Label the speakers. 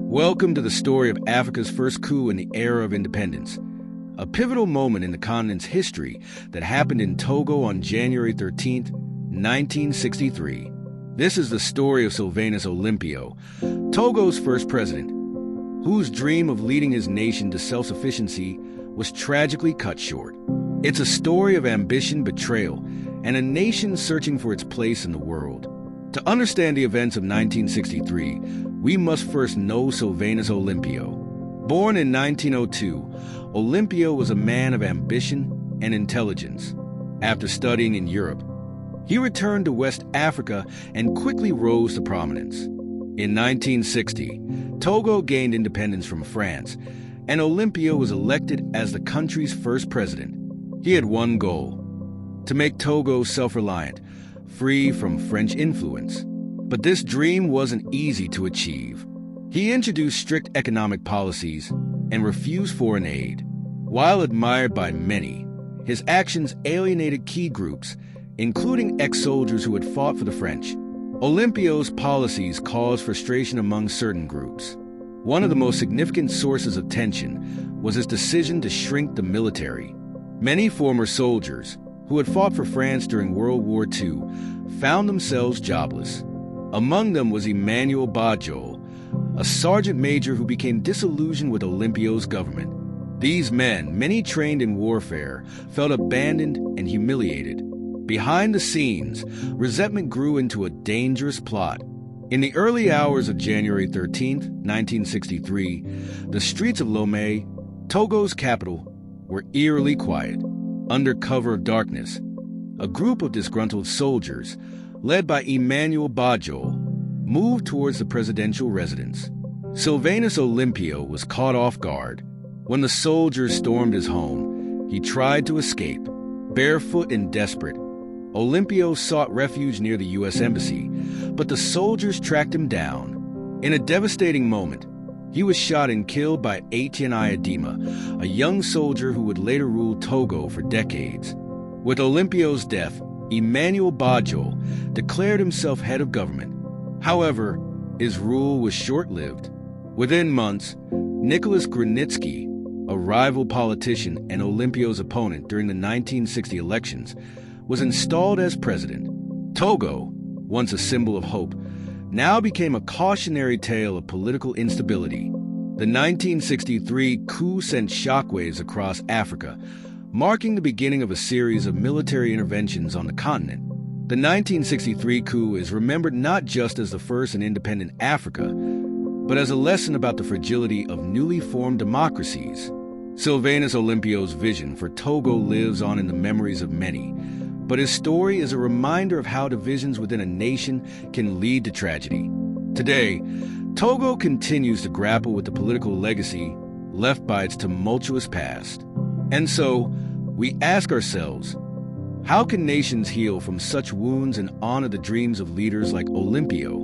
Speaker 1: Welcome to the story of Africa's first coup in the era of independence, a pivotal moment in the continent's history that happened in Togo on January 13, 1963. This is the story of Sylvanus Olympio, Togo's first president, whose dream of leading his nation to self-sufficiency was tragically cut short. It's a story of ambition, betrayal, and a nation searching for its place in the world. To understand the events of 1963, we must first know Sylvanus Olympio. Born in 1902, Olympio was a man of ambition and intelligence. After studying in Europe, he returned to West Africa and quickly rose to prominence. In 1960, Togo gained independence from France, and Olympio was elected as the country's first president. He had one goal: to make Togo self-reliant, free from French influence. But this dream wasn't easy to achieve. He introduced strict economic policies and refused foreign aid. While admired by many, his actions alienated key groups, including ex-soldiers who had fought for the French. Olympio's policies caused frustration among certain groups. One of the most significant sources of tension was his decision to shrink the military. Many former soldiers who had fought for France during World War II found themselves jobless. Among them was Emmanuel Badiol, a sergeant major who became disillusioned with Olympio's government. These men, many trained in warfare, felt abandoned and humiliated. Behind the scenes, resentment grew into a dangerous plot. In the early hours of January 13, 1963, the streets of Lomé, Togo's capital, were eerily quiet. Under cover of darkness, a group of disgruntled soldiers, led by Emmanuel Badiol, moved towards the presidential residence. Sylvanus Olympio was caught off guard. When the soldiers stormed his home, he tried to escape. Barefoot and desperate, Olympio sought refuge near the U.S. Embassy, but the soldiers tracked him down. In a devastating moment, he was shot and killed by Etienne Ayadima, a young soldier who would later rule Togo for decades. With Olympio's death, Emmanuel Badiol declared himself head of government. However, his rule was short-lived. Within months, Nicholas Grunitzky, a rival politician and Olympio's opponent during the 1960 elections, was installed as president. Togo, once a symbol of hope, now became a cautionary tale of political instability. The 1963 coup sent shockwaves across Africa, marking the beginning of a series of military interventions on the continent. The 1963 coup is remembered not just as the first in independent Africa, but as a lesson about the fragility of newly formed democracies. Sylvanus Olympio's vision for Togo lives on in the memories of many, but his story is a reminder of how divisions within a nation can lead to tragedy. Today, Togo continues to grapple with the political legacy left by its tumultuous past. And so, we ask ourselves, how can nations heal from such wounds and honor the dreams of leaders like Olympio?